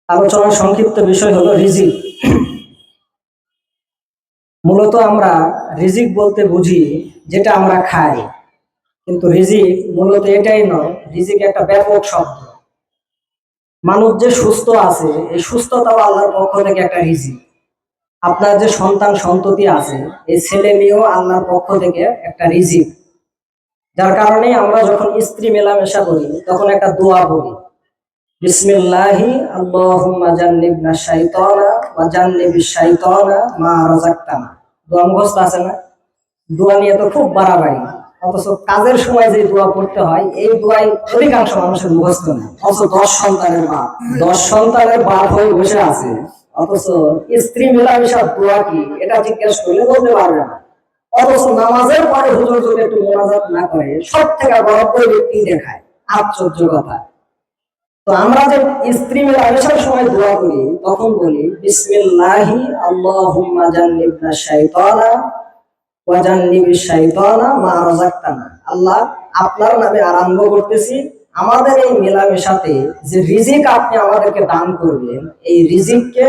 আলোচনার সংক্ষিপ্ত বিষয় হলো রিজিক। মূলত আমরা রিজিক বলতে বুঝি যেটা আমরা খাই, কিন্তু রিজিক মূলত এটাই নয়। রিজিক একটা ব্যাপক শব্দ। মানুষ যে সুস্থ আছে, এই সুস্থতাও আল্লাহর পক্ষ থেকে একটা রিজিক। আপনার যে সন্তান সন্ততি আছে, এই ছেলে মেয়েও আল্লাহর পক্ষ থেকে একটা রিজিক। যার কারণে আমরা যখন স্ত্রী মেলামেশা করি তখন একটা দোয়া করি, বিসমিল্লাহি আল্লাহুম্মা জান্নিবনা শাইতানা ওয়া জান্নিবিশ শাইতানা মা রাযাকতানা। দোয়া মুখস্থ আছে না? দোয়া নিয়ে তো খুব বাড়াবাড়ি, অথচ কাজের সময় যে দোয়া পড়তে হয় এই দোয়াই অধিকাংশ মানুষের মুখস্থ নেই। অথচ 10 সন্তানের বাপ হয়ে বসে আছে, অথচ স্ত্রী মেলামেশার দোয়া কি এটা জিজ্ঞেস করলে বলতে পারবে না। অথচ নামাজের পরে হুজুর যদি একটু মোনাজাত না করে সব থেকে বড় ওই ব্যক্তি দেখায়। আশ্চর্য কথা। তো আমরা যে স্ত্রী মেলামেশার সময় দোয়া করি তখন বলি বিসমিল্লাহি আল্লাহুম্মা জান্নিবনা শাইতানা ওয়া জান্নিবিশ শাইতানা মা রাযাকতানা। আল্লাহ, আপনার নামে আরম্ভ করতেছি, আমাদের এই মেলামেশাতে যে রিজিক আপনি আমাদেরকে দান করবেন, এই রিজিককে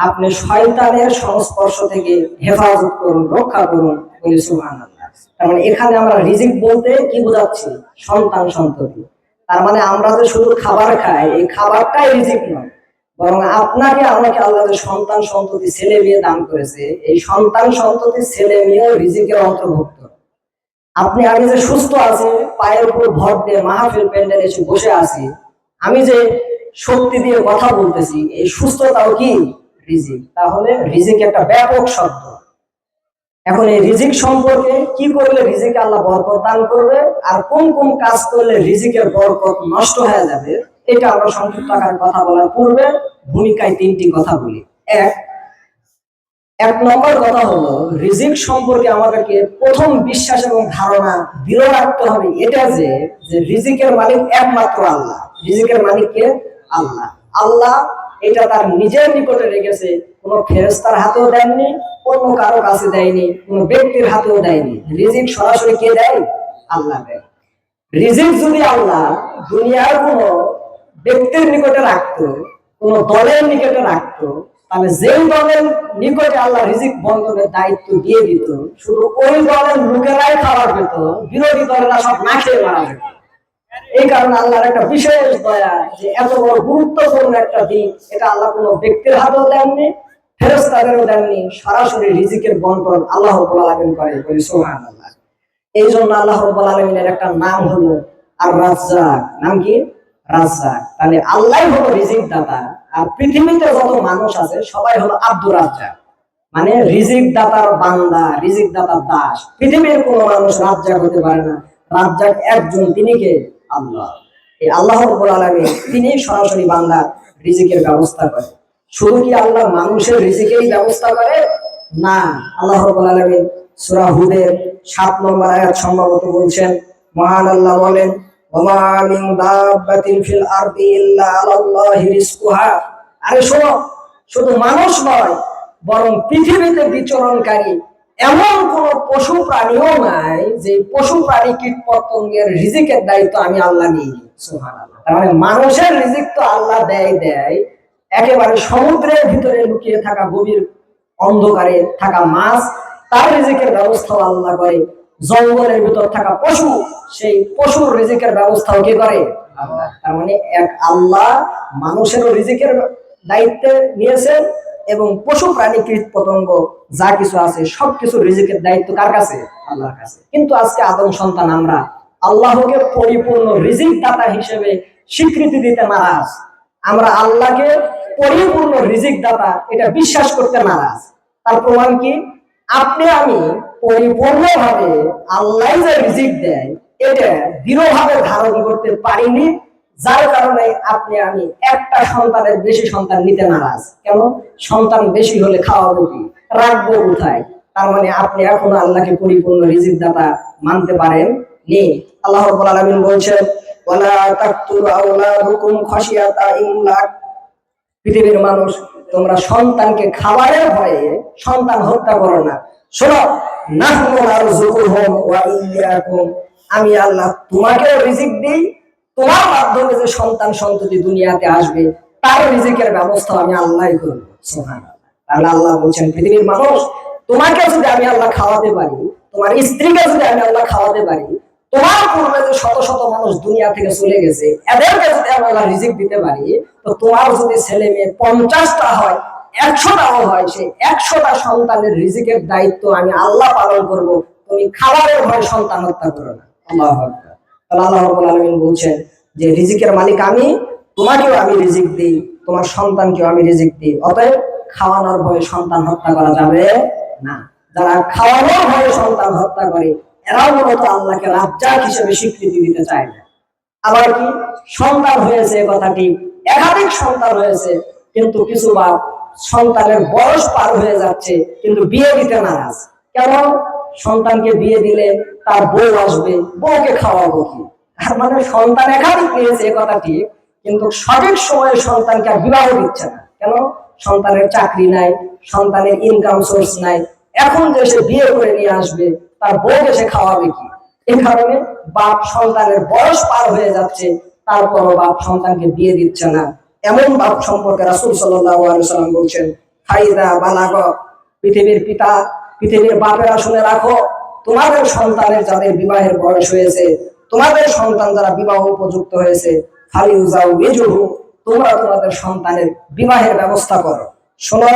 আপনি শয়তানের সংস্পর্শ থেকে হেফাজত করুন, রক্ষা করুন। বলি সুবহানাল্লাহ। তার মানে এখানে আমরা রিজিক বলতে কি বোঝাচ্ছি? সন্তান সন্ততি। তার মানে আমরা যে শুধু খাবার খাই, এই খাবারটাই রিজিক নয়, বরং আপনাকে আমাকে আল্লাহ যে সন্তান সন্ততি ছেলে মেয়ে দান করেছে, এই সন্তান সন্ততি ছেলে মেয়েও রিজিকের অন্তর্ভুক্ত। আপনি আমি যে সুস্থ আছি, পায়ের উপর ভর দিয়ে মাহফিল প্যান্ডেল এসে বসে আছি, আমি যে শক্তি দিয়ে কথা বলতেছি, এই সুস্থতাও কি রিজিক? তাহলে রিজিক একটা ব্যাপক শব্দ। এখন এই রিজিক সম্পর্কে কি করলে রিজিকে আল্লাহ বরকত দান করবে আর কোন কোন কাজ করলে রিজিকের বরকত নষ্ট হয়ে যাবে, এটা আমরা সংক্ষিপ্ত আকারে কথা বলার পূর্বে ভূমিকায় 3টি কথা বলি। এক নম্বর কথা হলো, রিজিক সম্পর্কে আমাদেরকে প্রথম বিশ্বাস এবং ধারণা দৃঢ় রাখতে হবে এটা যে রিজিকের মালিক একমাত্র আল্লাহ। রিজিকের মালিক কে? আল্লাহ। আল্লাহ এটা তার নিজের নিকটে রেখেছে, কোনো ফেরেশতার হাতেও দেননি, অন্য কারো কাছে দেয়নি, কোনো ব্যক্তির হাতেও দেয়নি। রিজিক সরাসরি কে দেয়? আল্লাহ দেয়। রিজিক যদি আল্লাহ দুনিয়ার কোনো ব্যক্তির নিকটে রাখতো, কোন দলের নিকটে রাখতো, তাহলে যেই দলের নিকটে আল্লাহ রিজিক বন্টনের দায়িত্ব দিয়ে দিত, শুধু ওই দলের লোকেরাই খাবার পেত, বিরোধী দলেরা সব না খেয়ে মারা যেত। এই কারণে আল্লাহর একটা বিশেষ দয়া যে এত বড় গুরুত্বপূর্ণ একটা দিন, এটা আল্লাহ কোনো ব্যক্তির হাতেও দেননি, ফেরেশতাদেরও দেননি, সরাসরি রিজিকের বন্টন আল্লাহ রাব্বুল আলামিন করে। বলি সুবহানাল্লাহ। এই জন্য আল্লাহ রাব্বুল আলামিনের একটা নাম হলো আর রাজ্জাক। নাম কি? রাজ্জাক। তাহলে আল্লাহ হলো রিজিক দাতা, আর পৃথিবীতে যত মানুষ আছে সবাই হলো আব্দুর রাজ্জাক, মানে রিজিক দাতার বান্দা, রিজিক দাতার দাস। পৃথিবীর কোনো মানুষ রাজ্জাক হতে পারে না। রাজ্জাক একজন, তিনি কে? আল্লাহ। এই আল্লাহ রাব্বুল আলামিন তিনি সরাসরি বান্দার রিজিকের ব্যবস্থা করে। শুধু কি আল্লাহ মানুষের রিজিকেরই ব্যবস্থা করে? না, আল্লাহ রাব্বুল আলামিন সূরা হুদের 7 নম্বর আয়াত সম্ভবত বলছেন, মহান আল্লাহ বলেন, ওমা মিন দাব্বাতিন ফিল আরদি ইল্লা আলাল্লাহি রিজকুহা। আরে শোনো, শুধু মানুষ নয়, বরং পৃথিবীতে বিচরণকারী এমন কোন পশু প্রাণীও নাই যে পশু প্রাণী কীট পতঙ্গের রিজিকের দায়িত্ব আমি আল্লাহ নিই। সুবহানাল্লাহ। তার মানে মানুষের রিজিক তো আল্লাহ দেয়, একেবারে সমুদ্রের ভিতরে লুকিয়ে থাকা গভীর অন্ধকারে থাকা মাছ, তার রিজিকের ব্যবস্থাও আল্লাহ করে। জঙ্গলের ভিতর থাকা পশু, সেই পশুর রিজিকের ব্যবস্থাও কে করে? আল্লাহ। তার মানে এক আল্লাহ মানুষেরও রিজিকের দায়িত্বে নিয়েছেন, এবং পশু প্রাণী কীট পতঙ্গ যা কিছু আছে সবকিছু রিজিকের দায়িত্ব কার কাছে? আল্লাহর কাছে। কিন্তু আজকে আদম সন্তান আমরা আল্লাহকে পরিপূর্ণ রিজিক দাতা হিসেবে স্বীকৃতি দিতে নারাজ। আমরা আল্লাহকে পরিপূর্ণ রিজিক দাতা এটা বিশ্বাস করতে নারাজ। তার প্রমাণ কি? আপনি আমি পরিপূর্ণভাবে আল্লাহ যে রিজিক দেয় এটা দৃঢ়ভাবে ধারণ করতে পারিনি, যার কারণে আপনি আমি একটা সন্তানের বেশি সন্তান নিতে নারাজ। কেন? সন্তান বেশি হলে খাওয়াবো কি, রাখবো কোথায়? তার মানে আপনি এখন আল্লাহকে পরিপূর্ণ রিজিক দাতা মানতে পারেন নি। আল্লাহ রাব্বুল আলামিন বলছেন, ওয়ালা তাকতুলু আওলাদাকুম খাশিয়াতা ইমলাক। পৃথিবীর মানুষ, তোমরা সন্তানকে খাবারের ভয়ে সন্তান হত্যা করো না। শোনো, নাহনু নারযুকুহুম ওয়া ইয়্যাকুম। আমি আল্লাহ তোমাকেও রিজিক দেই, তোমার মাধ্যমে যে সন্তান সন্ততি দুনিয়াতে আসবে তার রিজিকের ব্যবস্থা আমি আল্লাহই করব। সুবহানাল্লাহ। তাহলে আল্লাহ বলছেন, পৃথিবীর মানুষ, তোমাকে যদি আমি আল্লাহ খাওয়াতে পারি, তোমার স্ত্রীকে যদি আমি আল্লাহ খাওয়াতে পারি, তোমার পূর্বে যে শত শত মানুষ দুনিয়া থেকে চলে গেছে, এদেরকে যদি আমি আল্লাহ রিজিক দিতে পারি, তো তোমার যদি ছেলে মেয়ে 50টা হয়, 100টাও হয়, সেই 100টা সন্তানের রিজিকের দায়িত্ব আমি আল্লাহ পালন করব। তুমি খাবারের ভয়ে সন্তান হত্যা করো না। আল্লাহু আকবার। তাহলে আল্লাহ রাব্বুল আলামিন বলছেন যে রিজিকের মালিক আমি, তোমাকেও আমি রিজিক দিই, তোমার সন্তানকেও আমি রিজিক দিই। অতএব খাওয়ানোর ভয়ে সন্তান হত্যা করা যাবে না। যারা খাওয়ানোর ভয়ে সন্তান হত্যা করে, এরাও মূলত আল্লাহকে রাজ্জাক হিসেবে স্বীকৃতি দিতে চায় না। আবার কি, সন্তান হয়েছে কথাটি, একাধিক সন্তান হয়েছে, কিন্তু কিছু বাপ সন্তানের বয়স পার হয়ে যাচ্ছে কিন্তু বিয়ে দিতে নারাজ। কেন? সন্তানকে বিয়ে দিলে তার বউ আসবে, বউকে খাওয়াবো কি? তার মানে সন্তান একাধিক নিয়েছে কথা ঠিক, কিন্তু সঠিক সময়ে সন্তানকে আর বিবাহ দিচ্ছে না। কেন? সন্তানের চাকরি নাই, সন্তানের ইনকাম সোর্স নাই। এখন যে সে বিয়ে করে নিয়ে আসবে, তার বউকে সে খাওয়াবে কি? এই কারণে বাপ সন্তানের বয়স পার হয়ে যাচ্ছে, তারপরও বাপ সন্তানকে বিয়ে দিচ্ছে না। এমন বাপ সম্পর্কে রাসূল সাল্লাল্লাহু আলাইহি ওয়াসাল্লাম বলছেন, ফাইদা বালাগ, পৃথিবীর পিতা, পৃথিবীর বাপেরা শুনে রাখো, তোমাদের সন্তানের যাদের বিবাহের বয়স হয়েছে, তোমাদের সন্তান যারা বিবাহ উপযুক্ত হয়েছে, ফালিউজাউইজুহু, তোমরা তোমাদের সন্তানের বিবাহের ব্যবস্থা করো। শোনো,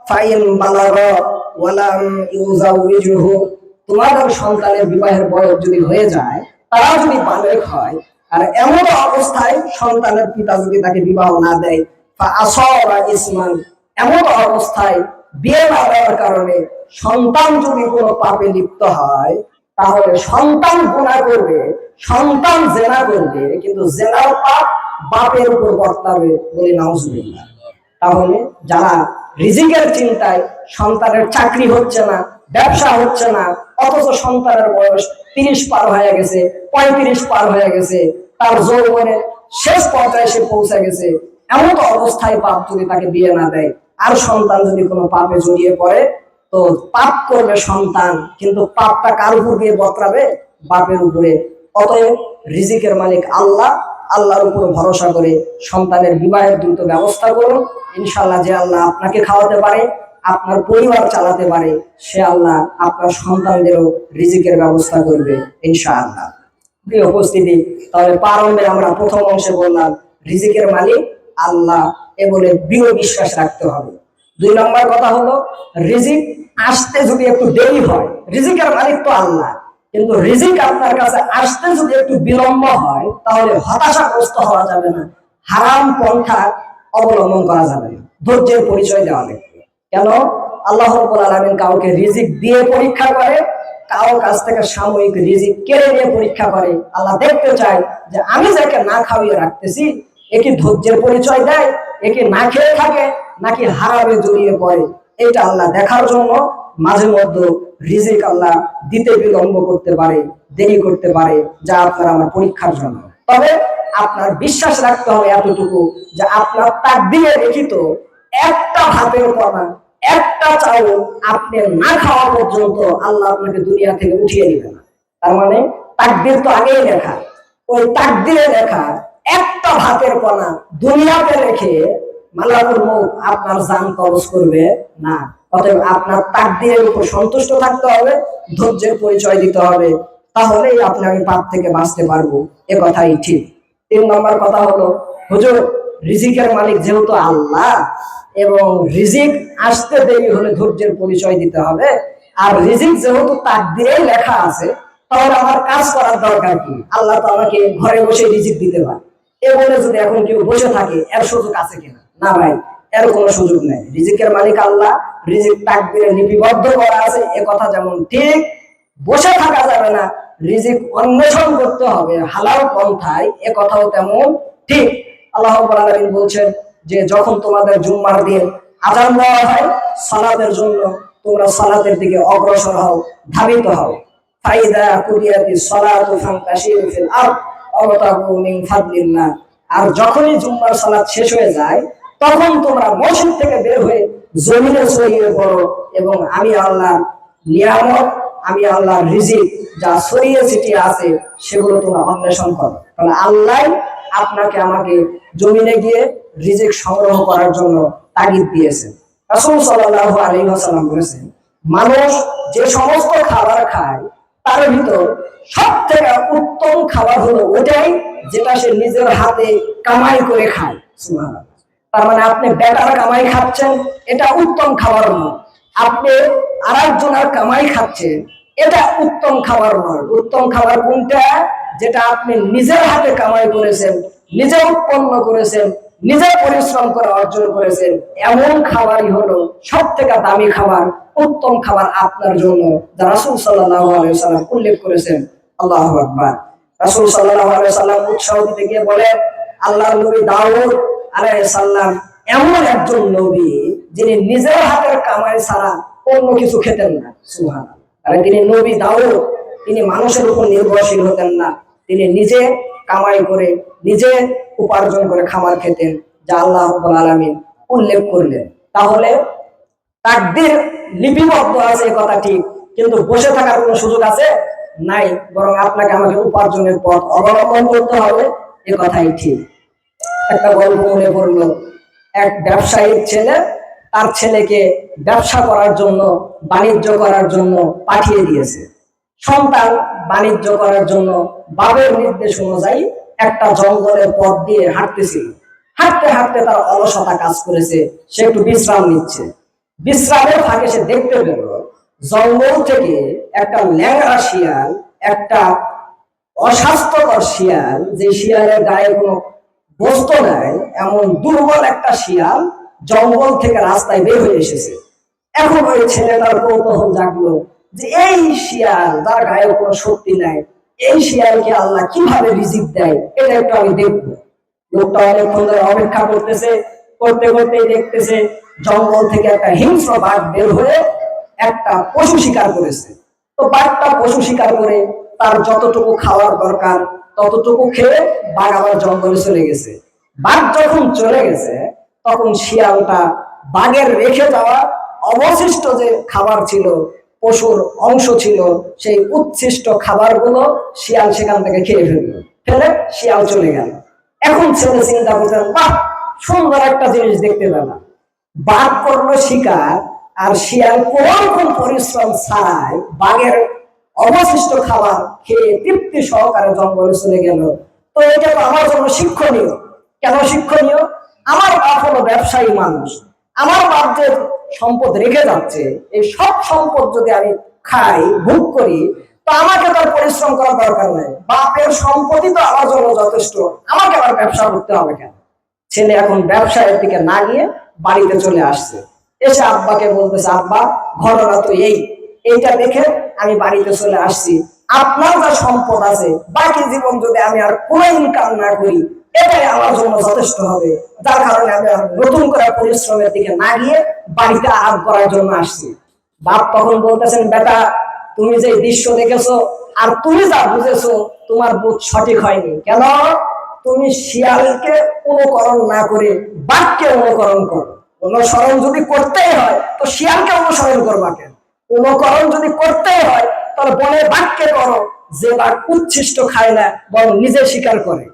ফাইন বালাগ ওয়ালাম ইউজাউইজুহু, তোমাদের সন্তানের বিবাহের বয়স যদি হয়ে যায়, তারা যদি বালেগ হয়, আর এমন অবস্থায় সন্তানের পিতা যদি তাকে বিবাহ না দেয়, ফাআসারা ইসমান, এমন অবস্থায় বিয়ে না দেওয়ার কারণে সন্তান যদি কোনো পাপে লিপ্ত হয়, তাহলে সন্তান গুনাহ করবে, সন্তান জেনা করবে, কিন্তু জেনার পাপ বাপের উপর বর্তাবে, বলি নাউজুবিল্লাহ। তাহলে যারা রিজিকের চিন্তায়, সন্তানের চাকরি হচ্ছে না, ব্যবসা হচ্ছে না, অথচ সন্তানের বয়স 30 পার হয়ে গেছে, 35 পার হয়ে গেছে, তার যৌবনের শেষ পর্যায়ে সে পৌঁছে গেছে, এমন তো অবস্থায় বাপ যদি তাকে বিয়ে না দেয়, আর সন্তান যদি কোনো পাপে জড়িয়ে পড়ে, তো পাপ করবে সন্তান, কিন্তু পাপটা কার উপর দিয়ে বর্তাবে? বাপের উপরে। অতএব রিজিকের মালিক আল্লাহ, আল্লাহর উপর ভরসা করে সন্তানের বিবাহের দ্রুত ব্যবস্থা করুন। ইনশাআল্লাহ যে আল্লাহ আপনাকে খাওয়াতে পারে, আপনার পরিবার চালাতে পারে, সে আল্লাহ আপনার সন্তানদেরও রিজিকের ব্যবস্থা করবে ইনশাআল্লাহ। প্রিয় উপস্থিতি, তাহলে প্রারম্ভে আমরা প্রথম অংশে বললাম রিজিকের মালিক আল্লাহ, এ বলে দৃঢ় বিশ্বাস রাখতে হবে। 2 নম্বর কথা হলো, রিজিক আসতে যদি একটু দেরি হয়, রিজিকের মালিক তো আল্লাহ, কিন্তু রিজিক আপনার কাছে আসতে যদি একটু বিলম্ব হয়, তাহলে হতাশাগ্রস্ত হওয়া যাবে না, হারাম পন্থা অবলম্বন করা যাবে না, ধৈর্যের পরিচয় দেওয়া লাগবে। কেন? আল্লাহ রাব্বুল আলামিন কাউকে রিজিক দিয়ে পরীক্ষা করে, কারো কাছ থেকে সাময়িক রিজিক কেড়ে নিয়ে পরীক্ষা করে। আল্লাহ দেখতে চায় যে আমি যাকে না খাওয়িয়ে রাখতেছি, এ কি ধৈর্যের পরিচয় দেয়, এ কি না খেয়ে থাকে, নাকি হারামে জড়িয়ে পড়ে। এটা আল্লাহ দেখার জন্য মাঝে মধ্যে রিজিক আল্লাহ দিতে বিলম্ব করতে পারে, দেরি করতে পারে, যা আপনার আমার পরীক্ষার জন্য। তবে আপনার বিশ্বাস রাখতে হবে এতটুকু, যে আপনার তাকদীরে লিখিত একটা ভাতের কণা, একটা চাউল আপনি না খাওয়া পর্যন্ত আল্লাহ আপনাকে দুনিয়া থেকে উঠিয়ে দিবে না। তার মানে তাকদীর তো আগেই লেখা, ওই তাকদীরে লেখা একটা ভাতের কণা দুনিয়াতে রেখে মালাকুল মউত আপনার জান কবজ করবে না। অতএব আপনার তাকদীরের উপর সন্তুষ্ট থাকতে হবে, ধৈর্যের পরিচয় দিতে হবে, তাহলেই আপনি আমি পাপ থেকে বাঁচতে পারবো, এ কথাই ঠিক। 3 নম্বর কথা হলো, হুজুর রিজিকের মালিক যেহেতু আল্লাহ, এবং রিজিক আসতে দেরি হলে ধৈর্যের পরিচয় দিতে হবে, আর রিজিক যেহেতু তাকদীরেই লেখা আছে, তাহলে আমার কাজ করার দরকার কি? আল্লাহ তো আমাকে ঘরে বসে রিজিক দিতে পারে। এ বলে যদি এখন কেউ বসে থাকে, এর সুযোগ আছে কিনা? না ভাই, এর কোনো সুযোগ নেই। রিজিকের মালিক আল্লাহ, রিজিক তাকদীরে লিপিবদ্ধ করা আছে, এ কথা যেমন ঠিক, বসে থাকা যাবে না, রিজিক অন্বেষণ করতে হবে হালাল পন্থায়, এ কথাও তেমন ঠিক। আল্লাহ রাব্বুল আলামিন বলছেন যে যখন তোমাদের জুম্মার দিন আযান দেওয়া হয় সালাতের জন্য, তোমরা সালাতের দিকে অগ্রসর হও, ধাবিত হও। ফাইদা কুরিয়াতিস সালাতু ফান্তাশিরু ফিল আরদ ওয়াবতাগু মিন ফাদলিল্লাহ, আর যখনই জুম্মার সালাত শেষ হয়ে যায়, তখন তোমরা মসজিদ থেকে বের হয়ে জমিনে ছড়িয়ে পড়ো, এবং আমি আল্লাহর নিয়ামত, আমি আল্লাহর রিজিক যা ছড়িয়ে ছিটিয়ে আছে সেগুলো তোমরা অন্বেষণ করো। তাহলে আল্লাহ আপনাকে আমাকে জমিনে গিয়ে রিজিক সংগ্রহ করার জন্য তাগিদ দিয়েছেন। রাসূল সাল্লাল্লাহু আলাইহি ওয়াসাল্লাম বলেছেন, মানুষ যে সমস্ত খাবার খায় তার ভিতর সবথেকে উত্তম খাবার হলো ওটাই যেটা সে নিজের হাতে কামাই করে খায়। সুবহানাল্লাহ। তার মানে আপনি বেটার কামাই খাচ্ছেন, এটা উত্তম খাবার নয়। আপনি আরেকজনের কামাই খাচ্ছেন, এটা উত্তম খাবার নয়। উত্তম খাবার কোনটা? যেটা আপনি নিজের হাতে কামাই করেছেন, নিজে উৎপন্ন করেছেন, নিজে পরিশ্রম করে অর্জন করেছেন, এমন খাবারই হলো সব থেকে দামি খাবার, উত্তম খাবার আপনার জন্য, যা রাসূল সাল্লাল্লাহু আলাইহি ওয়াসাল্লাম উল্লেখ করেছেন। আল্লাহু আকবার। রাসূল সাল্লাল্লাহু আলাইহি ওয়াসাল্লাম উৎসাহ দিতে গিয়ে বলেন, আল্লাহর নবী দাউদ আলাইহিস সালাম এমন একজন নবী যিনি নিজের হাতের কামাই ছাড়া অন্য কিছু খেতেন না। সুবহানাল্লাহ। আর তিনি নবী দাউদ, তিনি মানুষের উপর নির্ভরশীল হতেন না, তিনি নিজে কামাই করে নিজে উপার্জন করে খাবার খেতেন, যা আল্লাহ রাব্বুল আলামিন উল্লেখ করলেন। তাহলে তাকদীর লিপিবদ্ধ আছে, কথা ঠিক, কিন্তু বসে থাকার কোনো সুযোগ আছে নাই, বরং আপনাকে আমাকে উপার্জনের পথ অবলম্বন করতে হবে, এ কথাই ঠিক। একটা গল্প মনে পড়লো, এক ব্যবসায়ীর ছেলে তার ছেলেকে ব্যবসা করার জন্য, বাণিজ্য করার জন্য পাঠিয়ে দিয়েছে। সন্তান বাণিজ্য করার জন্য বাবার নির্দেশ অনুযায়ী একটা জঙ্গলের পথ দিয়ে হাঁটতেছিল। হাঁটতে হাঁটতে তার অলসতা কাজ করেছে, সে একটু বিশ্রাম নিচ্ছে। বিশ্রামের ফাঁকে সে দেখতে পেল জঙ্গল থেকে একটা ল্যাংড়া শিয়াল, একটা অস্বাস্থ্যকর শিয়াল, যে শিয়ালের গায়ে কোনো গোস্ত নাই, এমন দুর্বল একটা শিয়াল জঙ্গল থেকে রাস্তায় বের হয়ে এসেছে। এখন ওই ছেলেটার কৌতূহল জাগলো যে এই শিয়াল, যার গায়ে কোনো শক্তি নাই, এই শিয়ালকে আল্লাহ কিভাবে রিজিক দেয়, এটা একটু আমি দেখবো। লোকটা অনেকক্ষণ ধরে অপেক্ষা করতেছে, করতে করতে দেখতেছে জঙ্গল থেকে একটা হিংস্র বাঘ বের হয়ে একটা পশু শিকার করেছে। তো বাঘটা পশু শিকার করে তার যতটুকু খাওয়ার দরকার ততটুকু খেয়ে বাঘ আবার জঙ্গলে চলে গেছে। বাঘ যখন চলে গেছে তখন শিয়ালটা বাঘের রেখে যাওয়া অবশিষ্ট যে খাবার ছিল, পশুর অংশ ছিল, সেই উচ্ছিষ্ট খাবারগুলো শিয়াল সেখান থেকে খেয়ে ফেললো, ফেলে শিয়াল চলে গেল। এখন ছেলে চিন্তা করছেন, বাহ, সুন্দর একটা জিনিস দেখতে পেলাম। বাঘ করলো শিকার, আর শিয়াল কোন রকম পরিশ্রম ছাড়াই বাঘের অবশিষ্ট খাবার খেয়ে তৃপ্তি সহকারে জঙ্গলে চলে গেল। তো এটা তো আমার জন্য শিক্ষণীয়। কেন শিক্ষণীয়? আমার বাপ হলো ব্যবসায়ী মানুষ, আমার বাপ যে সম্পদ রেখে যাচ্ছে, এই সব সম্পদ যদি আমি খাই, ভোগ করি, তো আমাকে তো আর পরিশ্রম করার দরকার নাই। বাপের সম্পত্তি তো আমার জন্য যথেষ্ট, আমাকে আবার ব্যবসা করতে হবে কেন? ছেলে এখন ব্যবসায়ের দিকে না গিয়ে বাড়িতে চলে আসছে। এসে আব্বাকে বলতেছে, আব্বা, ঘটনা তো এইটা দেখে আমি বাড়িতে চলে আসছি। আপনার যা সম্পদ আছে, বাকি জীবন যদি আমি আর কোনো ইনকাম না করি, এটাই আমার জন্য যথেষ্ট হবে, যার কারণে আমি আর নতুন করে পরিশ্রমের দিকে না গিয়ে বাড়িতে আরাম করার জন্য আসছি। বাপ তখন বলতেছেন, বেটা, তুমি যে দৃশ্য দেখেছো আর তুমি যা বুঝেছো, তোমার বুঝ সঠিক হয়নি। কেন? তুমি শিয়ালকে অনুকরণ না করে বাঘকে অনুকরণ করো। অনুসরণ যদি করতেই হয় তো শিয়ালকে অনুসরণ করবা কেন? অনুকরণ যদি করতেই হয় তাহলে বনের বাঘকে করো, যে বাঘ উচ্ছিষ্ট খায় না, বরং নিজে শিকার করে।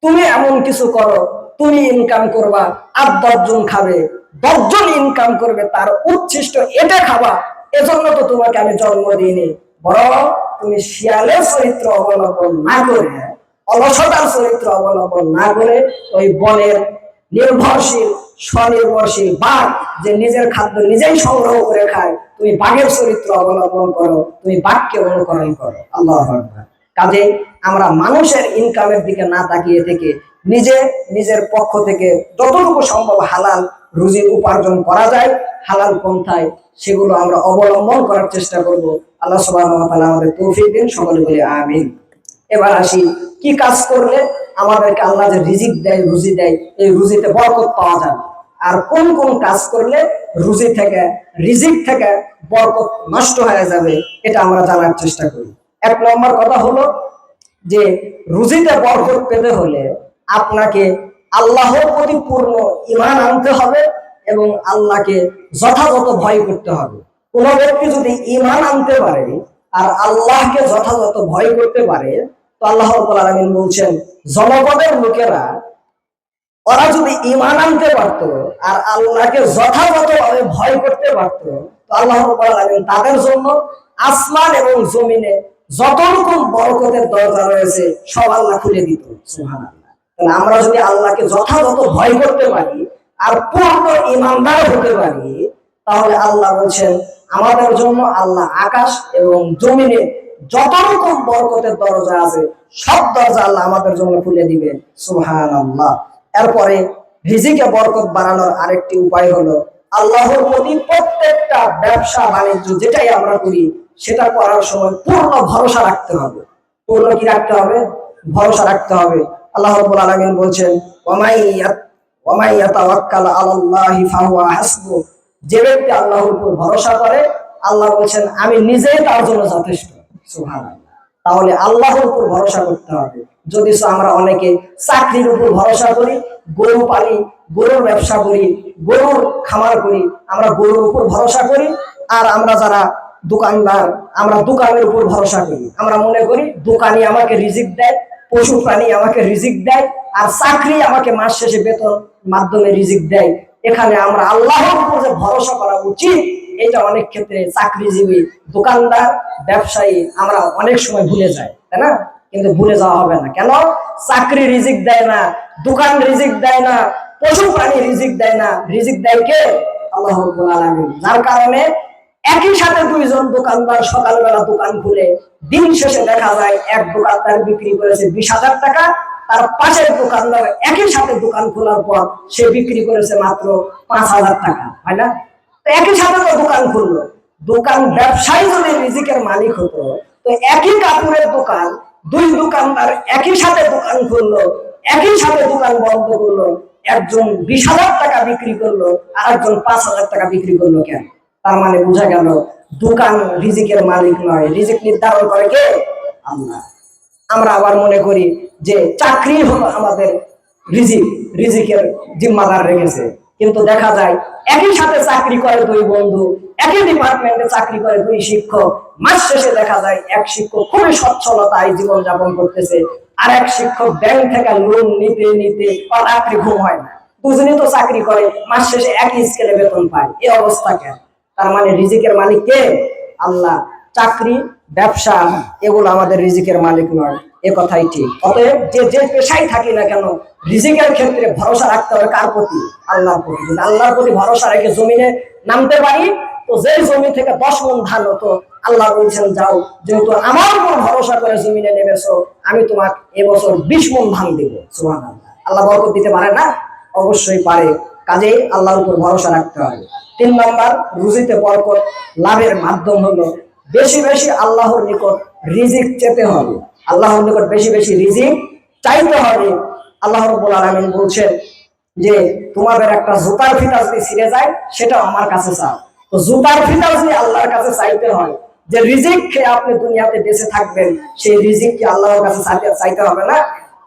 তুমি এমন কিছু করো, তুমি ইনকাম করবা, আর 10 জন খাবে, 10 জন ইনকাম করবে, তার উচ্ছিষ্ট এটা খাবা। এজন্য তো তোমাকে আমি জন্ম দিইনি। বরং তুমি শিয়ালের চরিত্র অবলম্বন না করে, অলসতার চরিত্র অবলম্বন না করে, ওই বনের নির্ভরশীল স্বনির্ভরশীল বাঘ, যে নিজের খাদ্য নিজেই সংগ্রহ করে খায়, তুমি বাঘের চরিত্র অবলম্বন করো, তুমি বাঘকে অনুকরণ করো। আল্লাহু আকবার। কাজে আমরা মানুষের ইনকামের দিকে না তাকিয়ে থেকে নিজের পক্ষ থেকে যতটুকু সম্ভব হালাল রুজি উপার্জন করা যায় হালাল পন্থায়, সেগুলো আমরা অবলম্বন করার চেষ্টা করব। আল্লাহ সুবহানাহু ওয়া তাআলা আমাদের তৌফিক দিন, সকলে বলি আমিন। এবার আসি, কি কাজ করলে আমাদেরকে আল্লাহ যে রিজিক দেয়, রুজি দেয়, এই রুজিতে বরকত পাওয়া যাবে, আর কোন কোন কাজ করলে রুজি থেকে, রিজিক থেকে বরকত নষ্ট হয়ে যাবে, এটা আমরা জানার চেষ্টা করি। 1 নম্বর কথা হলো যে রুজিতে বরকত পেতে হলে আপনাকে আল্লাহর প্রতি পূর্ণ ঈমান আনতে হবে এবং আল্লাহকে যথাযথ ভয় করতে হবে। কোন ব্যক্তি যদি ঈমান আনতে পারে আর আল্লাহকে যথাযথ ভয় করতে পারে, তো আল্লাহ রাব্বুল আলামিন বলছেন, জনপদের লোকেরা ওরা যদি ঈমান আনতে পারতো আর আল্লাহকে যথাযথভাবে ভয় করতে পারতো, তো আল্লাহ রাব্বুল আলামিন তাদের জন্য আসমান এবং জমিনে যত রকম বরকতের দরজা রয়েছে সব আল্লাহ খুলে দিত। সুবহানাল্লাহ। তাহলে আমরা যদি আল্লাহকে যথাযথ ভয় করতে পারি আর পূর্ণ ঈমানদার হতে পারি, তাহলে আল্লাহ বলছেন আমাদের জন্য আল্লাহ আকাশ এবং জমিনে যত রকম বরকতের দরজা আছে সব দরজা আল্লাহ আমাদের জন্য খুলে দিবেন। সুবহানাল্লাহ। এরপরে রিজিকে বরকত বাড়ানোর আরেকটি উপায় হলো আল্লাহর প্রতি প্রত্যেকটা ব্যবসা বাণিজ্য যেটাই আমরা করি সেটা করার সময় পূর্ণ ভরসা রাখতে হবে। পূর্ণ কি রাখতে হবে? ভরসা রাখতে হবে। আল্লাহ রাব্বুল আলামিন বলছেন ওয়ামাই ইয়াতাওয়াক্কাল আলাল্লাহি ফাহুয়া হাসবুহ, যে ব্যক্তি আল্লাহর উপর ভরসা করে আল্লাহ বলছেন আমি নিজেই তার জন্য যথেষ্ট। সুবহানাল্লাহ। তাহলে আল্লাহর উপর ভরসা করতে হবে। যদি আমরা অনেকে চাকরির উপর ভরসা করি, গরু পালি, গরুর ব্যবসা করি, গরুর খামার করি, আমরা গরুর উপর ভরসা করি। আর আমরা যারা দোকানদার, আমরা দোকানের উপর ভরসা করি। আমরা মনে করি দোকানি আমাকে রিজিক দেয়, পশু প্রাণী আমাকে রিজিক দেয়, আর চাকরি আমাকে মাস শেষে বেতন মাধ্যমে রিজিক দেয়। এখানে আমরা আল্লাহর উপর যে ভরসা করা উচিত, এটা অনেক ক্ষেত্রে চাকরিজীবী, দোকানদার, ব্যবসায়ী আমরা অনেক সময় ভুলে যাই, তাই না? কিন্তু ভুলে যাওয়া হবে না। কেন? চাকরি রিজিক দেয় না, দোকান রিজিক দেয় না, পশু প্রাণী রিজিক দেয় না, রিজিক দেয় কে? আল্লাহ রাব্বুল আলামিন। যার কারণে একই সাথে দুইজন দোকানদার সকালবেলা দোকান খুলে দিন শেষে দেখা যায় এক দোকানদার বিক্রি করেছে 20,000 টাকা, তার পাশের দোকানদার একই সাথে দোকান খোলার পর সে বিক্রি করেছে মাত্র 5,000 টাকা, হয় না? তো একই সাথে তো দোকান খুললো। দোকান ব্যবসায়ী যদি রিজিকের মালিক হতো, তো একই কাপড়ের দোকান দুই দোকানদার একই সাথে দোকান খুললো, একই সাথে দোকান বন্ধ করলো, একজন 20,000 টাকা বিক্রি করলো আর একজন 5,000 টাকা বিক্রি করলো। কেন? তার মানে বোঝা গেল দোকান রিজিকের মালিক নয়, রিজিক নির্ধারণ করে কে? আল্লাহ। আমরা আবার মনে করি যে চাকরি হলো আমাদের রিজিক, রিজিকের জিম্মাদার রেখেছে। কিন্তু দেখা যায় একই সাথে চাকরি করে দুই বন্ধু, একই ডিপার্টমেন্টে চাকরি করে দুই শিক্ষক, মাস শেষে দেখা যায় এক শিক্ষক খুবই সচ্ছলতায় জীবনযাপন করতেছে, আর এক শিক্ষক ব্যাংক থেকে লোন নিতে নিতে রাত্রি ঘুম হয় না। দুজনেই তো চাকরি করে, মাস শেষে একই স্কেলে বেতন পায়। এই অবস্থা কেন? তার মানে রিজিকের মালিক কে? আল্লাহ। চাকরি, ব্যবসা এগুলো আমাদের রিজিকের মালিক নয়, এ কথাই ঠিক। অতএব যে যে পেশায় থাকি না কেন রিজিকের ক্ষেত্রে ভরসা রাখতে হবে কার প্রতি? আল্লাহর প্রতি। যদি আল্লাহর প্রতি ভরসা রেখে জমিনে নামতে পারি, তো যে জমি থেকে 10 মণ ধান হতো, আল্লাহ বলছেন যাও, যেহেতু আমার উপর ভরসা করে জমিনে নেমেছো, আমি তোমাকে এবছর 20 মণ ধান দেব। সুবহানাল্লাহ। আল্লাহ বরকত দিতে পারে না? অবশ্যই পারে। কাজেই আল্লাহর উপর ভরসা রাখতে হবে। 3 নাম্বার, রুজিতে বরকত লাভের মাধ্যম হলো বেশি বেশি আল্লাহর নিকট রিজিক চেতে হবে। আল্লাহর নিকট বেশি বেশি রিজিক চাইতে হবে। আল্লাহ রাব্বুল আলামিন বলছেন যে তোমাদের একটা জুতার ফিতা যদি ছিঁড়ে যায় সেটা আমার কাছে চাও। তো জুতার ফিতা যদি আল্লাহর কাছে চাইতে হয়, যে রিজিক খেয়ে আপনি দুনিয়াতে বেঁচে থাকবেন, সেই রিজিক কি আল্লাহর কাছে চাইতে হবে না?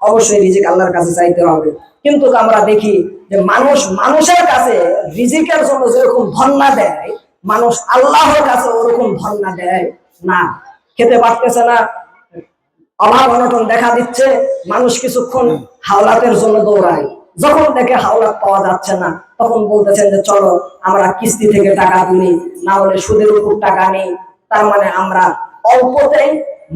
অবশ্যই রিজিক আল্লাহর কাছে চাইতে হবে। কিন্তু আমরা দেখি যে মানুষ মানুষের কাছে রিজিকের জন্য যেরকম ধন্না দেয়, মানুষ আল্লাহর কাছে ওরকম ধন্না দেয় না। খেতে পারতেছে না, অভাব অনটন দেখা দিচ্ছে, মানুষ কিছুক্ষণ হাওলাতের জন্য দৌড়ায়। যখন দেখে হাওলাত পাওয়া যাচ্ছে না, তখন বলতেছেন যে চলো আমরা কিস্তি থেকে টাকা তুলি, না হলে সুদের উপর টাকা নেই। তার মানে আমরা অল্পতেই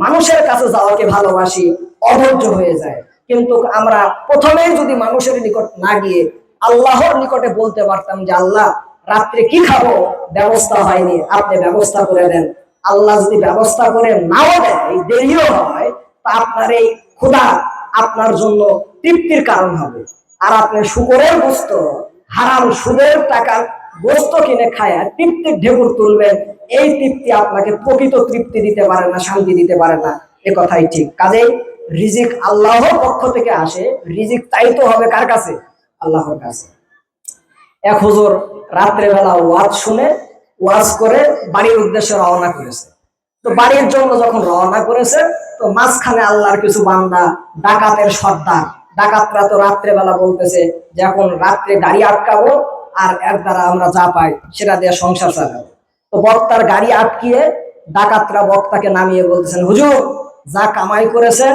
মানুষের কাছে যাওয়াকে ভালোবাসি, অধৈর্য হয়ে যায়। কিন্তু আমরা প্রথমেই যদি মানুষের নিকট না গিয়ে আল্লাহর নিকটে বলতে পারতাম যে আল্লাহ রাত্রে কি খাবো, ব্যবস্থা হয়নি, আপনি ব্যবস্থা করে দেন। আল্লাহ যদি ব্যবস্থা করে নাও দেয়, দেরিও হয়, তা আপনার এই ক্ষুধা আপনার জন্য তৃপ্তির কারণ হবে। আর আপনি শুকরের গোশত, হারাম সুদের টাকার গোশত কিনে খায় আর তৃপ্তির ঢেকুর তুলবেন, এই তৃপ্তি আপনাকে প্রকৃত তৃপ্তি দিতে পারে না, শান্তি দিতে পারে না। এ কথাই ঠিক। কাজেই রিজিক আল্লাহর পক্ষ থেকে আসে, রিজিক চাইতে হবে কার কাছে? আল্লাহর কাছে। এক হুজুর রাত্রে বেলা ওয়াজ শুনে, ওয়াজ করে বাড়ির উদ্দেশ্যে রওনা করেছে। তো বাড়ির জন্য যখন রওনা করেছে, তো মাঝখানে আল্লাহর কিছু বান্দা, ডাকাতের সর্দার, ডাকাতরা তো রাত্রে বেলা বলতেছে যে এখন রাত্রে গাড়ি আটকাবো আর এর দ্বারা আমরা যা পাই সেটা দিয়ে সংসার চালাবো। তো বক্তার গাড়ি আটকিয়ে ডাকাতরা বক্তাকে নামিয়ে বলতেছেন, হুজুর যা কামাই করেছেন,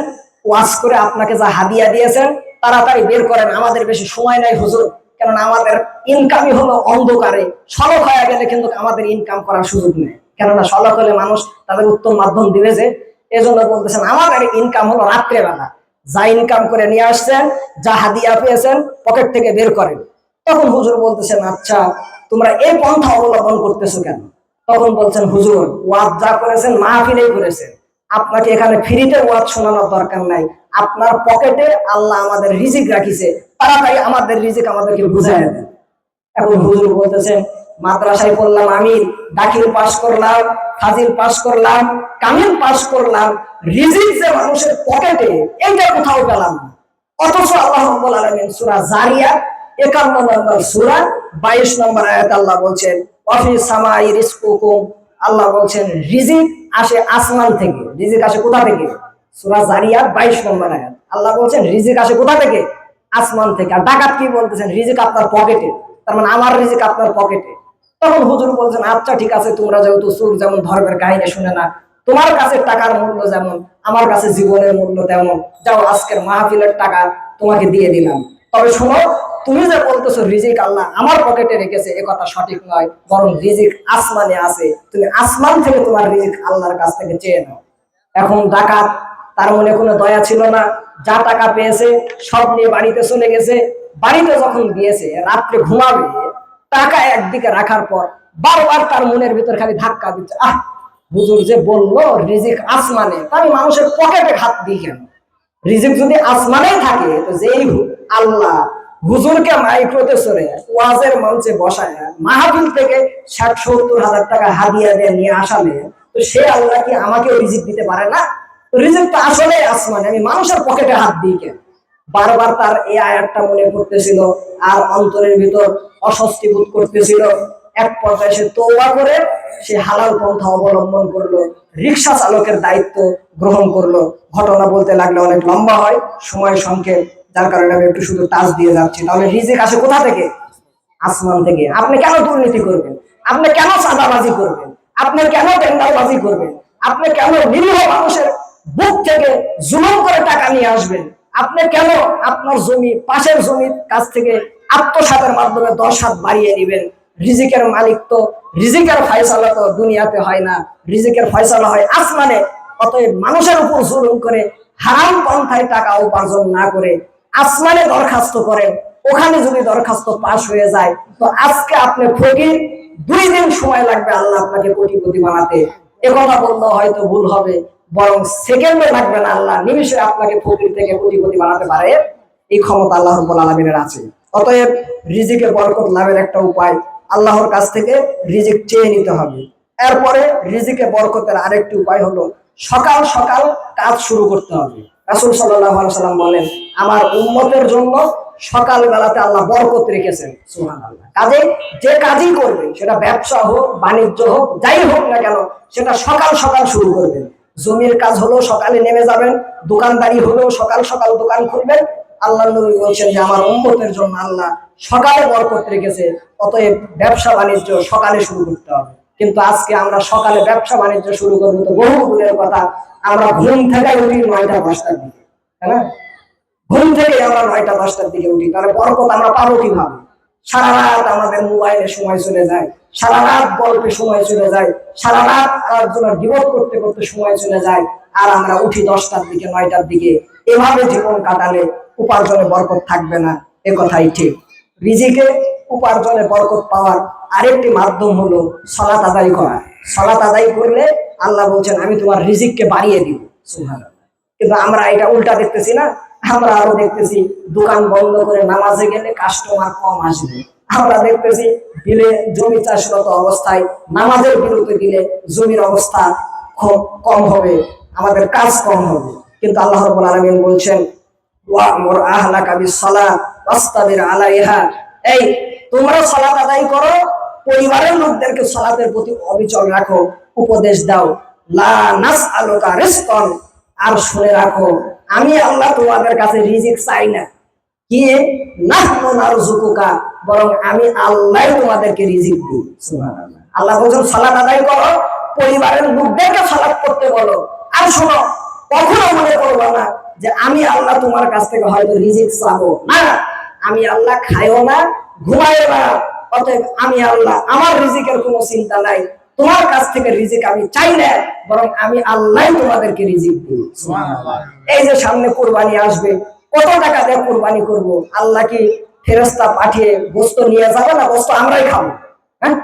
ওয়াজ করে আপনাকে যা হাদিয়া দিয়েছেন, তাড়াতাড়ি বের করেন, আমাদের বেশি সময় নাই হুজুর, কারণ আমাদের ইনকামই হলো অন্ধকারে, সড়ক হয়ে গেলে কিন্তু আমাদের ইনকাম করার সুযোগ নেই, কেননা সড়ক হলে মানুষ তাদের উত্তম মাধ্যম দিবে যে, এজন্য বলতেছেন আমাদের ইনকাম হলো রাত্রেবেলা, যা ইনকাম করে নিয়ে আসছেন, যা হাদিয়া পেয়েছেন পকেট থেকে বের করেন। তখন হুজুর বলতেছেন আচ্ছা তোমরা এই পন্থা অবলম্বন করতেছো কেন? তখন বলছেন হুজুর ওয়াজ যা করেছেন মাহফিলেই করেছেন, আপনাকে এখানে ফ্রিতে ওয়াজ শোনানোর দরকার নাই, আপনার পকেটে আল্লাহ আমাদের রিজিক রাখিছে, তাড়াতাড়ি আমাদের রিজিক আমাদেরকে বুঝাই দেন। এখন হুজুর বলতেছেন মাদ্রাসায় পড়লাম, আমি দাখিল পাস করলাম, ফাজিল পাস করলাম, কামিল পাস করলাম, রিজিক যে মানুষের পকেটে এইটা কোথাও পেলাম না। অথচ আল্লাহ রাব্বুল আলামিন সূরা জারিয়াত 51 নম্বর সূরা 22 নম্বর আয়াত আল্লাহ বলছেন ওয়াফি সামাই রিজকুকুম, আল্লাহ বলছেন রিজিক আসে আসমান থেকে। রিজিক আসে কোথা থেকে? সূরা জারিয়াত 22 নম্বর আয়াত আল্লাহ বলছেন রিজিক আসে কোথা থেকে? আসমান থেকে। আর ডাকাত কি বলতেছেন? রিজিক আপনার পকেটে, তার মানে আমার রিজিক আপনার পকেটে। তখন হুজুর বলছেন আচ্ছা ঠিক আছে, তোমরা যেহেতু সুর যেমন ধর্মের কাহিনী শুনে না, তোমার কাছে টাকার মূল্য যেমন আমার কাছে জীবনের মূল্য তেমন, যাও আজকের মাহফিলের টাকা তোমাকে দিয়ে দিলাম। তবে শোনো, তুমি যে বলতেছো রিজিক আল্লাহ আমার পকেটে রেখেছে, এ কথা সঠিক নয়, বরং রিজিক আসমানে আছে, তুমি আসমান থেকে তোমার রিজিক আল্লাহর কাছ থেকে চেয়ে নাও। এখন ডাকাত, তার মনে কোনো দয়া ছিল না, যা টাকা পেয়েছে সব নিয়ে বাড়িতে চলে গেছে। বাড়িতে যখন গিয়েছে রাত্রে ঘুমাবে, টাকা একদিকে রাখার পর বারবার তার মনের ভিতর খালি ধাক্কা দিচ্ছে, হুজুর যে বললো রিজিক আসমানে, তাই মানুষের পকেটে হাত দিই কেন? রিজিক যদি আসমানেই থাকে তো যেই আল্লাহ হুজুরকে মাইক্রোতে সরে ওয়াজের মঞ্চে বসায় মাহফিল থেকে 60-70 হাজার টাকা হাদিয়া দিয়ে নিয়ে আসালে, তো সে আল্লাহ কি আমাকে রিজিক দিতে পারে না? রিজিক তো আসলে আসমানে, আমি মানুষের পকেটে হাত দিই কেন? বারবার তার এই আয়াতটা মনে পড়তেছিল আর অন্তরের ভিতর অস্বস্তি বোধ করতেছিল। এক পর্যায়ে সে তওবা করে সে হালাল পন্থা অবলম্বন করলো, রিক্সা চালকের দায়িত্ব গ্রহণ করলো। ঘটনা বলতে লাগলে অনেক লম্বা হয়, সময় সংক্ষেপ, যার কারণে আমি একটু শুধু টাচ দিয়ে যাচ্ছি। তাহলে রিজিক আসে কোথা থেকে? আসমান থেকে। আপনি কেন দুর্নীতি করবেন? আপনি কেন চাঁদাবাজি করবেন? আপনি কেন টেন্ডারবাজি করবেন? আপনি কেন নিরীহ মানুষের বুক থেকে জুলুম করে টাকা নিয়ে আসবেন? আপনি কেন আপনার জমি পাশের জমির কাছ থেকে আত্মসাতের মাধ্যমে 10 হাত বাড়িয়ে নেবেন? রিজিকের মালিক তো, রিজিকের ফয়সালা তো দুনিয়াতে হয় না, রিজিকের ফয়সালা হয় আসমানে। অতএব মানুষের উপর জুলুম করে হারাম পন্থায় টাকা উপার্জন না করে আসমানে দরখাস্ত করেন, ওখানে যদি দরখাস্ত পাস হয়ে যায় তো আজকে আপনি ফকির, 2 দিন সময় লাগবে আল্লাহ আপনাকে কোটিপতি বানাতে। এ কথা বললে হয়তো ভুল হবে, বরং সেকেন্ডে লাগবে না, আল্লাহ নিমিষে আপনাকে ফকির থেকে কোটিপতি বানাতে পারে, এই ক্ষমতা আল্লাহ রাব্বুল আলামিনের আছে। অতএব রিজিকের বরকত লাভের একটা উপায় আল্লাহর কাছ থেকে রিজিক চেয়ে নিতে হবে। এরপরে রিজিকে বরকতের আরেকটি উপায় হলো সকাল সকাল কাজ শুরু করতে হবে। রাসূল সাল্লাল্লাহু আলাইহি সাল্লাম বলেন আমার উম্মতের জন্য সকাল বেলাতে আল্লাহ বরকত রেখেছেন। সুবহানাল্লাহ। কাজে যে কাজই করবে, সেটা ব্যবসা হোক, বাণিজ্য হোক, যাই হোক না কেন, সেটা সকাল সকাল শুরু করবেন। জমির কাজ হলো সকালে নেমে যাবেন, দোকানদারি হলো সকাল সকাল দোকান খুলবেন। আল্লাহ নবী বলছেন যে আমার উম্মতের জন্য আল্লাহ সকালে বরকত রেখেছে, অতএব ব্যবসা বাণিজ্য সকালে শুরু করতে হবে। কিন্তু আজকে আমরা সকালে ব্যবসা বাণিজ্য শুরু করবো তো বহু দূরের কথা, আমরা ঘুম থেকে উঠি 9টা-10টার দিকে, তাই না? ঘুম থেকে আমরা 9টা-10টার দিকে উঠি, তাহলে বরকত আমরা পাবো কিভাবে? সারা রাত আমাদের মোবাইলে সময় চলে যায়, সারা রাত গল্পে সময় চলে যায়, সারা রাত আলোচনা বিপদ করতে করতে সময় চলে যায়, আর আমরা উঠি 10টার দিকে, 9টার দিকে। এভাবে জীবন কাটালে উপার্জনে বরকত থাকবে না, এ কথাই ঠিক। রিজিকে উপার্জনে বরকত পাওয়ার আরেকটি মাধ্যম হলো সালাত আদায় করা। সালাত আদায় করলে আল্লাহ বলছেন আমি তোমার রিজিককে বাড়িয়ে দিব। সুবহানাল্লাহ। কিন্তু আমরা এটা উল্টা দেখতেছি না, আমরা আরো দেখতেছি দোকান বন্ধ করে নামাজে গেলে কাস্টমার কম আসবে। আমরা দেখতেছি দিলে জমি চাষরত অবস্থায় নামাজের বিরতি দিলে জমির অবস্থা কম হবে, আমাদের কাজ কম হবে। কিন্তু আল্লাহ রাব্বুল আলামিন বলছেন ওয়া'মুর আহলাকা বিস-সালাত ওয়াসতাবির আলাইহা, এই তোমরা সালাত আদায় করো, পরিবারের লোকদেরকে সালাতের প্রতি অবিচল রাখো, উপদেশ দাও। লা নাসআলুকা রিজকান, আর শুনে রাখো আমি আল্লাহ তোমাদের কাছে রিজিক চাই না, কি নাহনু নারযুকুকা, বরং আমি আল্লাহই তোমাদেরকে রিজিক দিই। সুবহানাল্লাহ। আল্লাহ বলেন সালাত আদায় করো, পরিবারের লোকদেরকে সালাত করতে বলো। আর শোনো, কখনো মনে করবা না যে আমি আল্লাহ তোমার কাছ থেকে হয়তো রিজিক চাবো না, আমি আল্লাহ খাইও না ঘুমাইও না, অতএব আমি আল্লাহ আমার রিজিকের কোনো চিন্তা নাই, তোমার কাছ থেকে রিজিক আমি চাই না, বরং আমি আল্লাহ তোমাদেরকে রিজিক দিই। এই যে সামনে কুরবানি আসবে, কত টাকা দিয়ে কুরবানি করব? আল্লাহ কি ফেরেশতা পাঠিয়ে গোশত নিয়ে যাবে না? গোশত আমরাই খাবো। হ্যাঁ,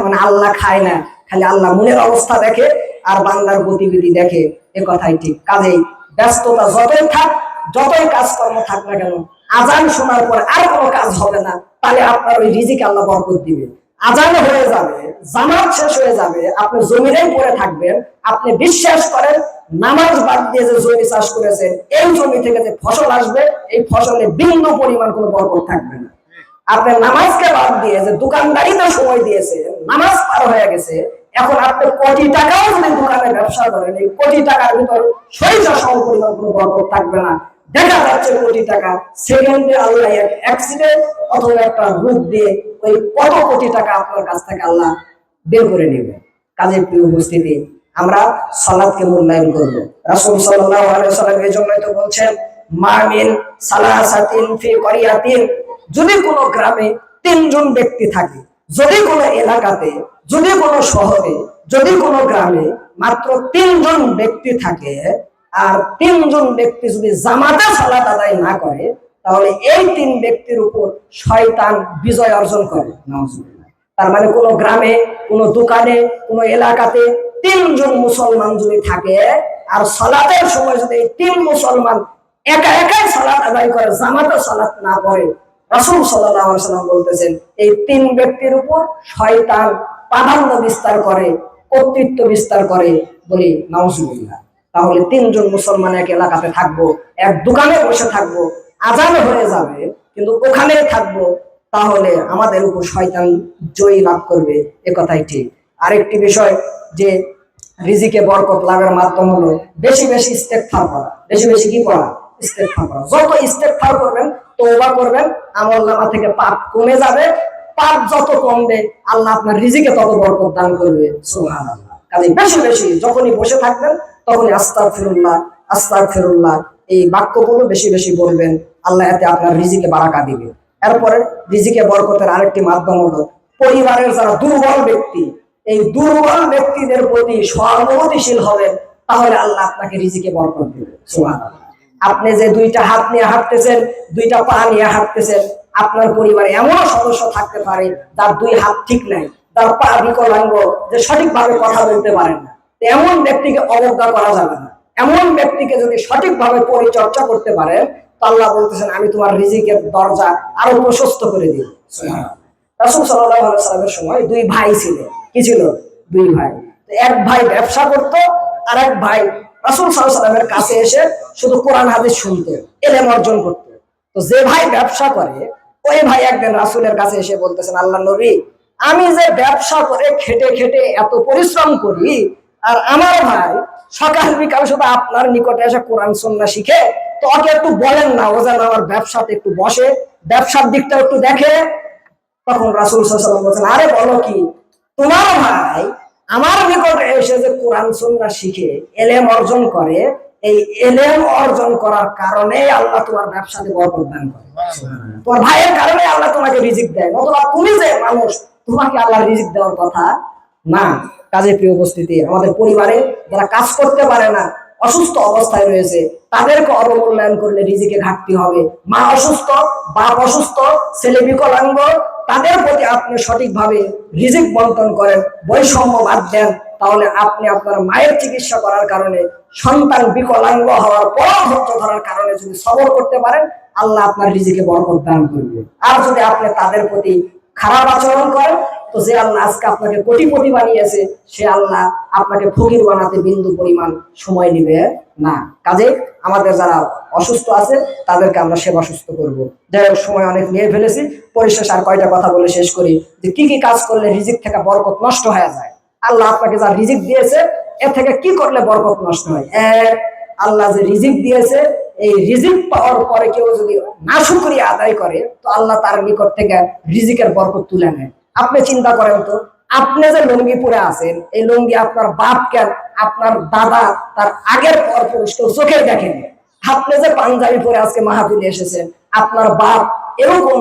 মানে আল্লাহ খায় না, খালি আল্লাহ মনের অবস্থা দেখে আর বান্দার গতিবিধি দেখে, এ কথাই ঠিক। কাজেই ব্যস্ততা যতই থাক, যতই কাজকর্ম থাক না কেন, আজান শোনার পর আর কোনো কাজ হবে না, তাহলে আপনার ওই রিজিক আল্লাহ বরকত দিবে। আজান হয়ে যাবে, জামাত শেষ হয়ে যাবে, আপনি জমিনেই পড়ে থাকবেন। আপনি বিশ্বাস করেন, নামাজ বাদ দিয়ে যে জমি চাষ করেছেন, এই জমি থেকে যে ফসল আসবে, এই ফসলে বিন্দু পরিমাণ কোনো বরকত থাকবে না। আপনি নামাজকে বাদ দিয়ে যে দোকানদারিতে সময় দিয়েছে, নামাজ পার হয়ে গেছে, এখন আপনি কোটি টাকাও যদি দোকানে ব্যবসা করেন, এই কোটি টাকার ভিতর সরিষা সম পরিমাণ কোনো বরকত থাকবে না। দেখা যাচ্ছে কোটি টাকা সেকেন্ডে আল্লাহ এক অ্যাক্সিডেন্ট অথবা একটা রোগ দিয়ে ওই কত কোটি টাকা আপনার কাছ থেকে আল্লাহ বের করে নেবে। কাজের প্রিয় উপস্থিতি, আমরা সালাতকে মূল্যায়ন করব। রাসূল সাল্লাল্লাহু আলাইহি ওয়াসাল্লাম এই জন্যই তো বলছেন, মা মিন সালাসাতিন ফি ক্বরিয়াতিন, যদি কোনো গ্রামে তিনজন ব্যক্তি থাকে, যদি কোনো এলাকাতে, যদি কোনো শহরে, যদি কোনো গ্রামে মাত্র তিনজন ব্যক্তি থাকে, আর তিনজন ব্যক্তি যদি জামাতে সালাত আদায় না করে, তাহলে এই তিন ব্যক্তির উপর শয়তান বিজয় অর্জন করে। তার মানে কোনো গ্রামে, কোনো দোকানে, কোনো এলাকাতে তিনজন মুসলমান যদি থাকে, আর সালাতের সময় যদি তিন মুসলমান একা একাই সালাত আদায় করে, জামাতে সালাত না করে, রাসূল সাল্লাল্লাহু আলাইহি ওয়াসাল্লাম বলতেছেন এই তিন ব্যক্তির উপর শয়তান প্রাধান্য বিস্তার করে, কর্তৃত্ব বিস্তার করে বলি নাউজুবিল্লাহ। তাহলে তিনজন মুসলমান এক এলাকাতে থাকবো, এক দোকানে বসে থাকবো, আজান হয়ে যাবে কিন্তু ওখানে থাকবো, তাহলে আমাদের উপর শয়তান জয়ী লাভ করবে, এ কথাই ঠিক। আরেকটি বিষয়, যে রিজিকে বরকত লাভের মাধ্যম হলো বেশি বেশি ইস্তেগফার করা। বেশি বেশি কি করা? ইস্তেগফার করা। যত ইস্তেগফার করবেন, তওবা করবেন, আমলনামা থেকে পাপ কমে যাবে। পাপ যত কমবে, আল্লাহ আপনার রিজিকে তত বরকত দান করবে। সুবহানাল্লাহ। কাজে বেশি বেশি যখনই বসে থাকবেন, তখনই আস্তাগফিরুল্লাহ, আস্তাগফিরুল্লাহ এই বাক্যগুলো বেশি বেশি বলবেন। আল্লাহ এতে আপনার রিজিকে বারাকা দিবে। এরপরে রিজিকে বরকতের আরেকটি মাধ্যম হলো পরিবারের যারা দুর্বল ব্যক্তি, এই দুর্বল ব্যক্তিদের প্রতি সহানুভূতিশীল হবেন, তাহলে আল্লাহ আপনাকে রিজিকে বরকত দিবে। সুবহানাল্লাহ। আপনি যে দুইটা হাত নিয়ে হাঁটতেছেন, দুইটা পা নিয়ে হাঁটতেছেন, আপনার পরিবারে এমন সদস্য থাকতে পারে যার দুই হাত ঠিক নাই, তার পা বিকলাঙ্গ, যে সঠিকভাবে কথা বলতে পারেন না। এমন ব্যক্তিকে অবজ্ঞা করা যাবে না। এমন ব্যক্তিকে যদি সঠিকভাবে পরিচর্যা করতে পারেন, তো আল্লাহ বলতেছেন আমি তোমার রিজিকের দরজা আরো প্রশস্ত করে দিই। রাসূল সাল্লাল্লাহু আলাইহি ওয়াসাল্লামের সময় দুই ভাই ছিল। কি ছিল? দুই ভাই। এক ভাই ব্যবসা করত, আর এক ভাই রাসূল সাল্লাল্লাহু আলাইহি ওয়াসাল্লামের কাছে এসে শুধু কোরআন হাদিস শুনতো, ইলম অর্জন করত। তো যে ভাই ব্যবসা করে, ওই ভাই একদিন রাসূলের কাছে এসে বলতেছেন, আল্লাহর নবী, আমি যে ব্যবসা করে খেটে খেটে এত পরিশ্রম করি, আর আমার ভাই সকাল বিকাল শুধু আপনার নিকটে এসে কোরআন সুন্নাহ শিখে, তো ওকে একটু বলেন না, ও যেন আমার ব্যবসাতে একটু বসে, ব্যবসার দিকটা একটু দেখে। তখন রাসূল সাল্লাল্লাহু আলাইহি ওয়াসাল্লাম বলেন, আরে বলো কি, তোমার ভাই আমার নিকটে এসে যে কোরআন সুন্নাহ শিখে ইলম অর্জন করে, এই ইলম অর্জন করার কারণে আল্লাহ তোমার ব্যবসাতে বরকত দান করে। তোমার ভাইয়ের কারণে আল্লাহ তোমাকে রিজিক দেয়, নতুবা তুমি যে মানুষ, তোমাকে আল্লাহ রিজিক দেওয়ার কথা না। কাজে প্রিয় উপস্থিতি, আমাদের পরিবারে যারা কাজ করতে পারে না, অসুস্থ অবস্থায় রয়েছে, তাদেরকে অবমূল্যায়ন করলে রিজিকে ঘাটতি হবে। মা অসুস্থ, বাপ অসুস্থ, ছেলে বিকলাঙ্গ, তাদের প্রতি আপনি সঠিকভাবে রিজিক বন্টন করেন, বৈষম্য বাদ দেন, তাহলে আপনি আপনার মায়ের চিকিৎসা করার কারণে, সন্তান বিকলাঙ্গ হওয়ার পর ধৈর্য ধরার কারণে যদি সবর করতে পারেন, আল্লাহ আপনার রিজিকে বরকত দান করবে। আর যদি আপনি তাদের প্রতি খারাপ আচরণ করেন, তো যে আল্লাহ আজকে আপনাকে কোটিপতি বানিয়েছে, সে আল্লাহ আপনাকে ফকির বানাতে বিন্দু পরিমাণ সময় নিবে না। কাজে আমাদের যারা অসুস্থ আছে, তাদেরকে আমরা সেবা সুস্থ করবো। যাই হোক, সময় অনেক নিয়ে ফেলেছি, পরিশেষে আর কয়টা কথা বলে শেষ করি, যে কি কি কাজ করলে রিজিক থেকে বরকত নষ্ট হয়ে যায়। আল্লাহ আপনাকে যা রিজিক দিয়েছে, এর থেকে কি করলে বরকত নষ্ট হয়? আল্লাহ যে রিজিক দিয়েছে, এই রিজিক পাওয়ার পরে কেউ যদি নাশুকরিয়া আদায় করে, তো আল্লাহ তার নিকট থেকে রিজিকের বরকত তুলে নেয়। আপনি চিন্তা করেন তো, আপনি যে লুঙ্গি পরে আছেন, এই লুঙ্গি আপনার বাপ কেন, আপনার দাদা, তার আগের পরপুরুষ কেউ চোখে দেখেনি, আপনি যে পাঞ্জাবি পরে আজকে মাহফিলে এসেছেন, আপনার বাপ এরকম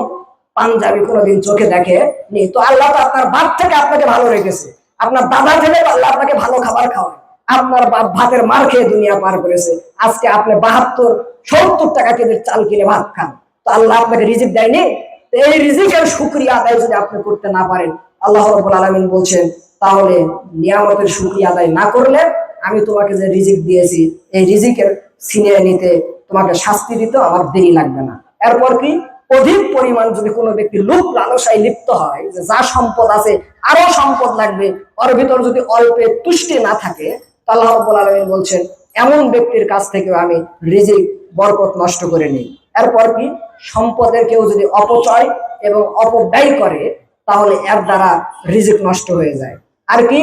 পাঞ্জাবি কোনোদিন চোখে দেখেনি, তো আল্লাহ তো আপনার বাপ থেকে আপনাকে ভালো রেখেছে। আপনার দাদা থেকে আল্লাহ আপনাকে ভালো খাবার খাওয়ায়। আপনার বাপ ভাতের মার খেয়ে দুনিয়া পার করেছে, আজকে আপনি 72-70 টাকা কেজির চাল কিনে ভাত খান। তো আল্লাহ আপনাকে রিজিক দেয়নি? তো এই রিজিকের শুকরিয়া আদায় যদি আপনি করতে না পারেন, আল্লাহ রাব্বুল আলামিন বলছেন, তাহলে নিয়ামতের শুকরিয়া আদায় না করলে আমি তোমাকে যে রিজিক দিয়েছি এই রিজিকের ছিনিয়ে নিতে, তোমাকে শাস্তি দিতে আমার দেরি লাগবে না। এরপর কি, অধিক পরিমাণ যদি কোনো ব্যক্তি লোভ লালসায় লিপ্ত হয়, যে যা সম্পদ আছে আরো সম্পদ লাগবে, ওর ভিতর যদি অল্পে তুষ্টি না থাকে, তো আল্লাহ রাব্বুল আলামিন বলছেন এমন ব্যক্তির কাছ থেকে আমি রিজিক বরকত নষ্ট করে নিই। এরপর কি, সম্পদের কেউ যদি অপচয় এবং অপব্যয় করে, তাহলে এর দ্বারা রিজিক নষ্ট হয়ে যায়। আর কি,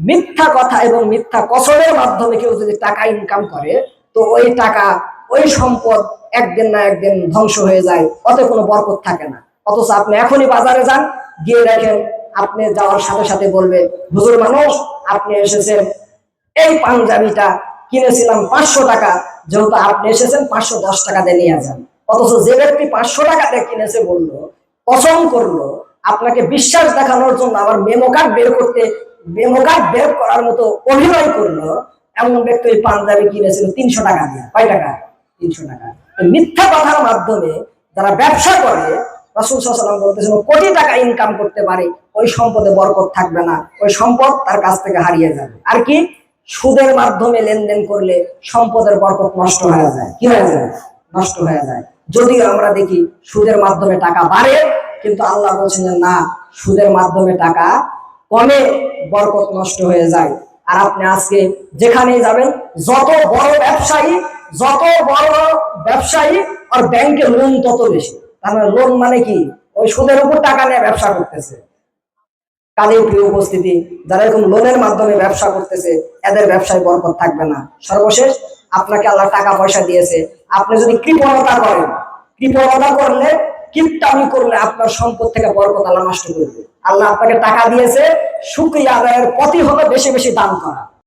মিথ্যা কথা এবং মিথ্যা কসমের মাধ্যমে কেউ যদি টাকা ইনকাম করে, তো ওই টাকা ওই সম্পদ একদিন না একদিন ধ্বংস হয়ে যায়, ওতে কোনো বরকত থাকে না। অথচ আপনি এখনই বাজারে যান, গিয়ে দেখেন, আপনি যাওয়ার সাথে সাথে বলবে, হুজুর মানুষ আপনি এসেছেন, এই পাঞ্জাবিটা কিনেছিলাম 500 টাকা, যেহেতু আপনি এসেছেন 510 টাকা দিয়ে নিয়ে যান। অথচ যে ব্যক্তি 500 টাকা দিয়ে কিনেছে বললো, পছন্দ করলো, আপনাকে বিশ্বাস দেখানোর জন্য আবার মেমো কার্ড বের করার মতো অভিনয় করলো, এমন ব্যক্তি ওই পাঞ্জাবি কিনেছিল 300 টাকা দিয়ে। কয় টাকা? 300 টাকা। মিথ্যা কথার মাধ্যমে যারা ব্যবসা করে, রাসূল সাল্লাল্লাহু আলাইহি ওয়াসাল্লাম বলতেছেন, কোটি টাকা ইনকাম করতে পারে, ওই সম্পদে বরকত থাকবে না, ওই সম্পদ তার কাছ থেকে হারিয়ে যাবে। আর কি, সুদের মাধ্যমে লেনদেন করলে সম্পদের বরকত নষ্ট হয়ে যায়। কি হয়ে যায়? নষ্ট হয়ে যায়। যদিও আমরা দেখি সুদের মাধ্যমে টাকা বাড়ে, কিন্তু আল্লাহ বলছেন না, সুদের মাধ্যমে টাকা কমে, বরকত নষ্ট হয়ে যায়। আর আপনি আজকে যেখানেই যাবেন, যত বড় ব্যবসায়ী আর ব্যাংকে লোন তত বেশি। তার মানে লোন মানে কি, ওই সুদের উপর টাকা নিয়ে ব্যবসা করতেছে। কাজেই প্রিয় উপস্থিতি, যারা এরকম লোনের মাধ্যমে ব্যবসা করতেছে, এদের ব্যবসায় বরকত থাকবে না। সর্বশেষ, আপনাকে আল্লাহ টাকা পয়সা দিয়েছে, আপনি যদি কৃপণতা করলে, কিপটামি করলে, আপনার সম্পদ থেকে বরকত আল্লাহ নষ্ট করবে। আল্লাহ আপনাকে টাকা দিয়েছে, শুকরিয়া আদায়ের পথই হলো বেশি বেশি দান করা।